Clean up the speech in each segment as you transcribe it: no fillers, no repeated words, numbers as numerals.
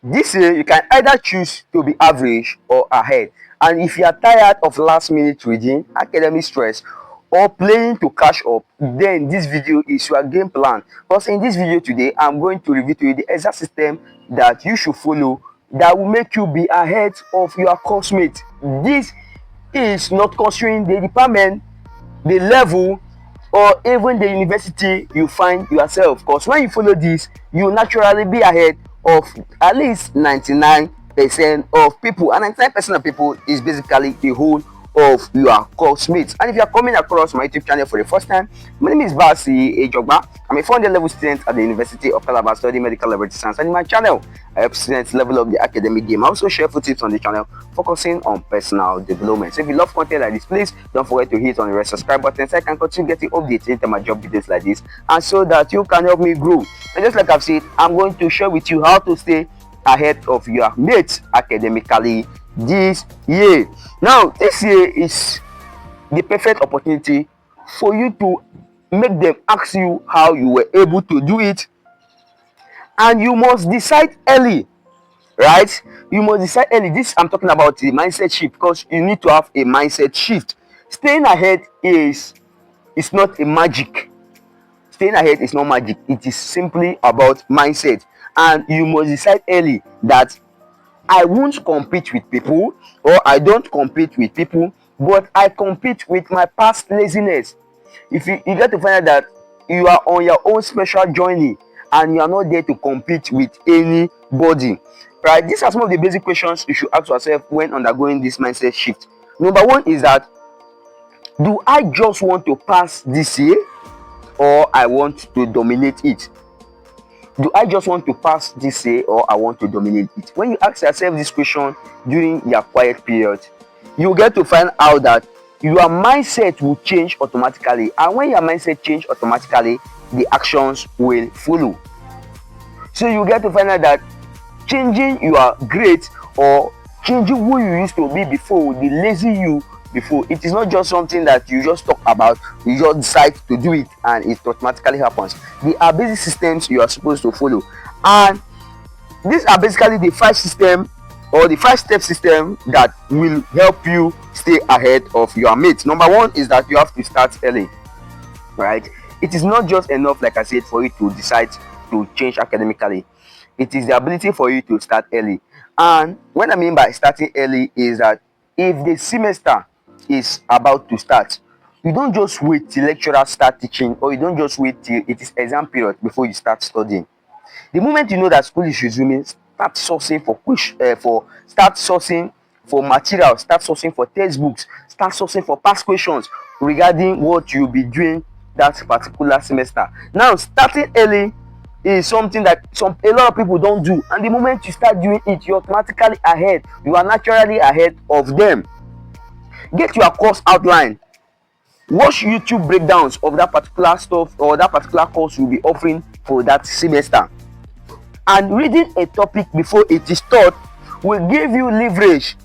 This year, you can either choose to be average or ahead. And if you are tired of last minute reading, academic stress, or playing to catch up, then this video is your game plan. Because in this video today, I'm going to reveal to you the exact system that you should follow that will make you be ahead of your coursemate. This is not considering the department, the level, or even the university you find yourself, because when you follow this, you naturally be ahead of at least 99% of people, and 99% of people is basically the whole of your course-mates. And if you are coming across my YouTube channel for the first time, my name is Basi Ejogba. I'm a 400 level student at the University of Calabar studying medical laboratory science, and in my channel I help students level up the academic game. I also share full tips on the channel focusing on personal development. So if you love content like this, please don't forget to hit on the red subscribe button so I can continue getting updates into my job videos like this, and so that you can help me grow. And just like I've said, I'm going to share with you how to stay ahead of your mates academically this year. Now, this year is the perfect opportunity for you to make them ask you how you were able to do it, and you must decide early, right? You must decide early. This, I'm talking about the mindset shift, because you need to have a mindset shift. Staying ahead is not a magic. Staying ahead is not magic. It is simply about mindset, and you must decide early that I won't compete with people, or I don't compete with people, but I compete with my past laziness. If you get to find out that you are on your own special journey and you are not there to compete with anybody, right? These are some of the basic questions you should ask yourself when undergoing this mindset shift. Number one is that, do I just want to pass this year, or I want to dominate it? Do I just want to pass this year, or I want to dominate it? When you ask yourself this question during your quiet period, you get to find out that your mindset will change automatically, and when your mindset change automatically, the actions will follow. So you get to find out that changing your grade, or changing who you used to be before, the lazy you before, it is not just something that you just talk about, you just decide to do it and it automatically happens. There are basic systems you are supposed to follow, and these are basically the 5 system or the 5-step system that will help you stay ahead of your mates. Number one is that you have to start early, right? It is not just enough, like I said, for you to decide to change academically. It is the ability for you to start early. And what I mean by starting early is that if the semester is about to start, you don't just wait till lecturers start teaching, or you don't just wait till it is exam period before you start studying. The moment you know that school is resuming, start sourcing for materials, start sourcing for textbooks, start sourcing for past questions regarding what you'll be doing that particular semester. Now, starting early is something that a lot of people don't do, and the moment you start doing it, you're automatically ahead. You are naturally ahead of them. Get your course outline. Watch YouTube breakdowns of that particular stuff or that particular course you'll be offering for that semester. And reading a topic before it is taught will give you leverage.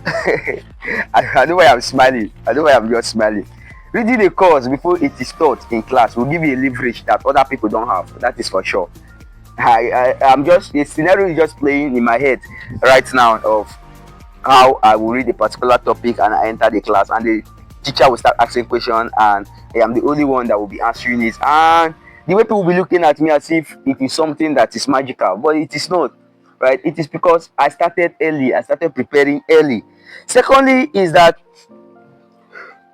I know why I'm smiling. I know why I'm just smiling. Reading a course before it is taught in class will give you a leverage that other people don't have. That is for sure. I'm just, a scenario is just playing in my head right now of how I will read a particular topic and I enter the class, and the teacher will start asking questions, and I am the only one that will be answering it. And the way people will be looking at me as if it is something that is magical, but it is not, right? It is because I started early. I started preparing early. Secondly is that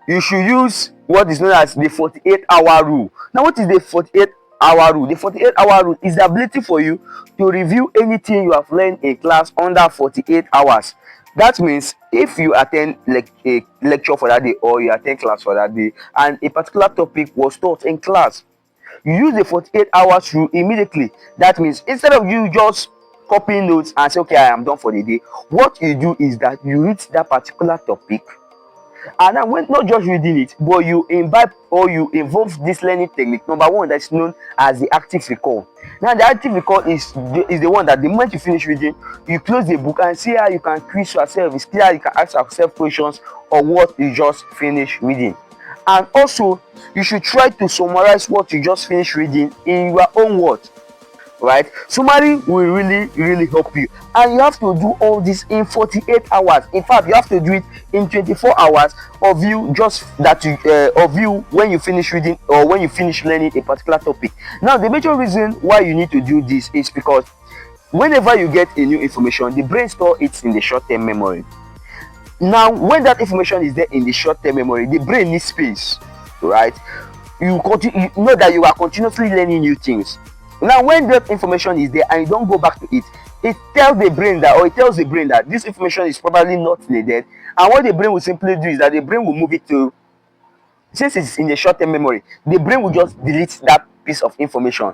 you should use what is known as the 48-hour rule. Now, what is the 48-hour rule? The 48-hour rule is the ability for you to review anything you have learned in class under 48 hours. That means if you attend a lecture for that day, or you attend class for that day, and a particular topic was taught in class, you use the 48 hours rule immediately. That means instead of you just copying notes and say, okay, I am done for the day, what you do is that you read that particular topic, and then when not just reading it, but you imbibe or you involve this learning technique. Number one, that's known as the active recall. Now, the active recall is the one that the moment you finish reading, you close the book and see how you can quiz yourself. It's clear you can ask yourself questions on what you just finished reading. And also, you should try to summarize what you just finished reading in your own words. right? Summary will really help you, and you have to do all this in 48 hours. In fact, you have to do it in 24 hours of you just that you of you when you finish reading or when you finish learning a particular topic. Now, the major reason why you need to do this is because whenever you get a new information, the brain store it in the short-term memory. Now, when that information is there in the short-term memory, the brain needs space, right? You know that you are continuously learning new things. Now, when that information is there and you don't go back to it, it tells the brain that this information is probably not needed. And what the brain will simply do is that the brain will move it to, since it's in the short-term memory, the brain will just delete that piece of information.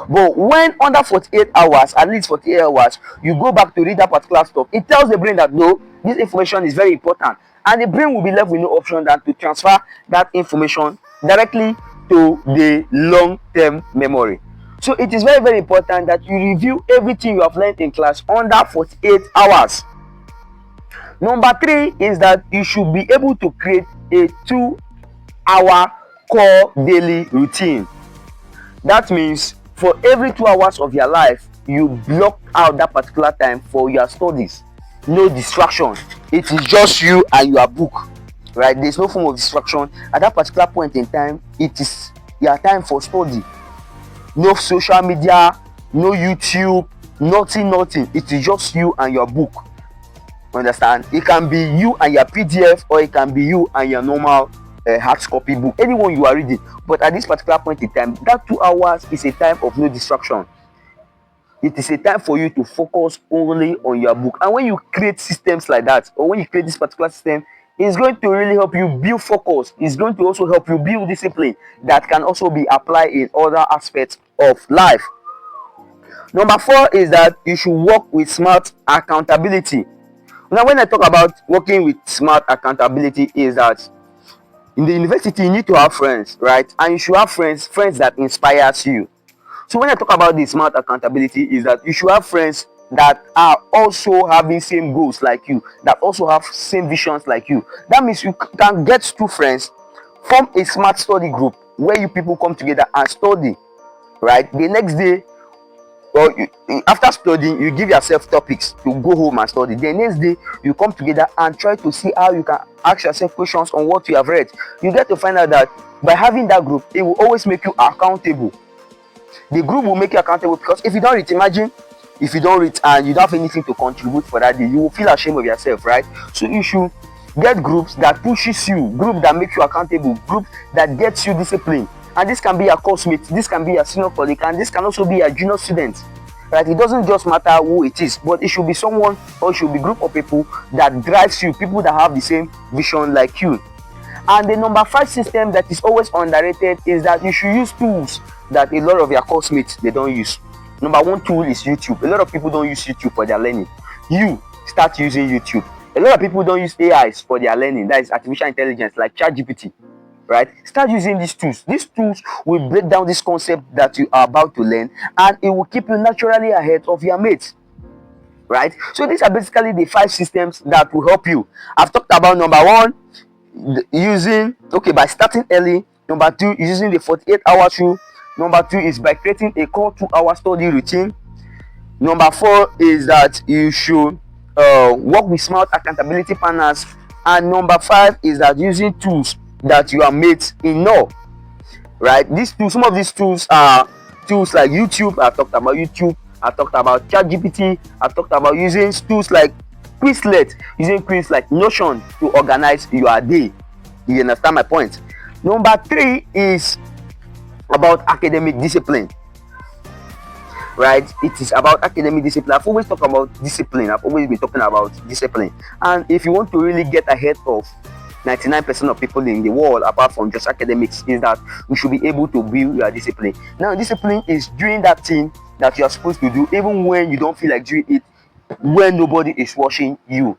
But when under 48 hours, at least 48 hours, you go back to read that particular stuff, it tells the brain that no, this information is very important, and the brain will be left with no option than to transfer that information directly to the long-term memory. So it is very important that you review everything you have learned in class under 48 hours. Number 3 is that you should be able to create a 2-hour core daily routine. That means for every 2 hours of your life, you block out that particular time for your studies. No distraction. It is just you and your book, right? There's no form of distraction at that particular point in time. It is your time for study. No social media, no YouTube, nothing. It is just you and your book. Understand? It can be you and your PDF, or it can be you and your normal hard copy book, anyone you are reading. But at this particular point in time, that 2 hours is a time of no distraction. It is a time for you to focus only on your book. And when you create systems like that, or when you create this particular system, it's going to really help you build focus. It's going to also help you build discipline that can also be applied in other aspects of life. Number 4 is that you should work with smart accountability. Now, when I talk about working with smart accountability, is that in the university you need to have friends, right? And you should have friends that inspires you. So when I talk about the smart accountability, is that you should have friends that are also having same goals like you, that also have same visions like you. That means you can get 2 friends, form a smart study group where you people come together and study, right? The next day, or after studying, you give yourself topics to go home and study. The next day, you come together and try to see how you can ask yourself questions on what you have read. You get to find out that by having that group, it will always make you accountable. The group will make you accountable, because if you don't read, imagine if you don't read and you don't have anything to contribute for that day, you will feel ashamed of yourself, right? So you should get groups that pushes you, group that makes you accountable, group that gets you discipline. And this can be your course mate, this can be your senior colleague, and this can also be your junior student, right? It doesn't just matter who it is, but it should be someone, or it should be a group of people that drives you, people that have the same vision like you. And the number 5 system that is always underrated is that you should use tools that a lot of your course mates they don't use. Number 1 tool is YouTube. A lot of people don't use YouTube for their learning. You start using YouTube. A lot of people don't use AIs for their learning, that is artificial intelligence, like ChatGPT, right? Start using these tools. These tools will break down this concept that you are about to learn, and it will keep you naturally ahead of your mates, right? So these are basically the 5 systems that will help you. I've talked about number 1, by starting early. Number 2 is using the 48-hour rule. Number 2 is by creating a core 2-hour study routine. Number 4 is that you should work with smart accountability partners. And number 5 is that using tools that your mates know, right? These tools, some of these tools are tools like YouTube. I talked about YouTube. I talked about ChatGPT. I talked about using tools like Quizlet, using quiz like Notion to organize your day. You understand my point? Number 3 is about academic discipline, right? It is about academic discipline. I've always talked about discipline. I've always been talking about discipline. And if you want to really get ahead of 99% of people in the world, apart from just academics, is that you should be able to build your discipline. Now, discipline is doing that thing that you are supposed to do, even when you don't feel like doing it, when nobody is watching you.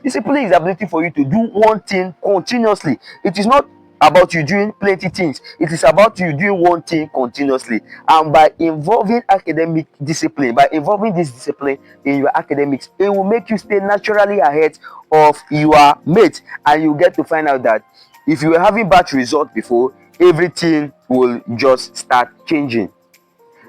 Discipline is the ability for you to do one thing continuously. It is not about you doing plenty things. It is about you doing one thing continuously. And by involving academic discipline, by involving this discipline in your academics, it will make you stay naturally ahead of your mates. And you get to find out that if you were having bad results before, everything will just start changing.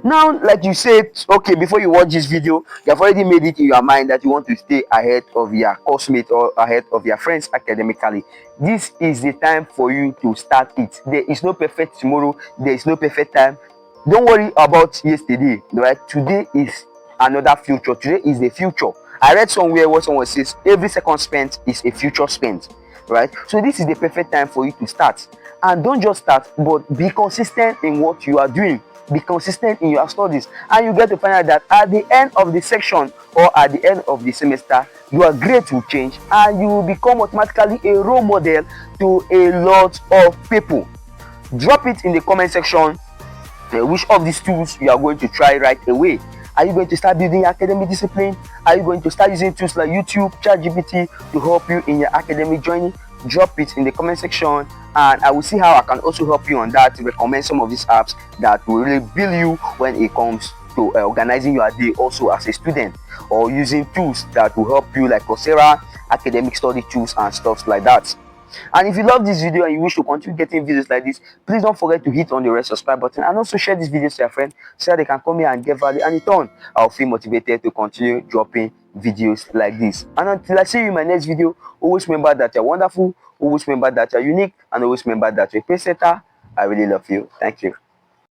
Now, like you said, okay, before you watch this video, you have already made it in your mind that you want to stay ahead of your coursemate or ahead of your friends academically. This is the time for you to start it. There is no perfect tomorrow, there is no perfect time. Don't worry about yesterday, right? Today is another future. Today is the future. I read somewhere where someone says every second spent is a future spent, right? So this is the perfect time for you to start. And don't just start, but be consistent in what you are doing. Be consistent in your studies, and you get to find out that at the end of the section or at the end of the semester, your grades will change and you will become automatically a role model to a lot of people. Drop it in the comment section which of these tools you are going to try right away. Are you going to start building academic discipline? Are you going to start using tools like YouTube, ChatGPT to help you in your academic journey? Drop it in the comment section, and I will see how I can also help you on that, to recommend some of these apps that will really build you when it comes to organizing your day also as a student, or using tools that will help you like Coursera, academic study tools and stuff like that. And if you love this video and you wish to continue getting videos like this, please don't forget to hit on the red subscribe button, and also share this video to your friends so that they can come here and get value, and in turn I'll feel motivated to continue dropping videos like this. And until I see you in my next video, always remember that you're wonderful, always remember that you're unique, and always remember that you're a pace setter. I really love you. Thank you.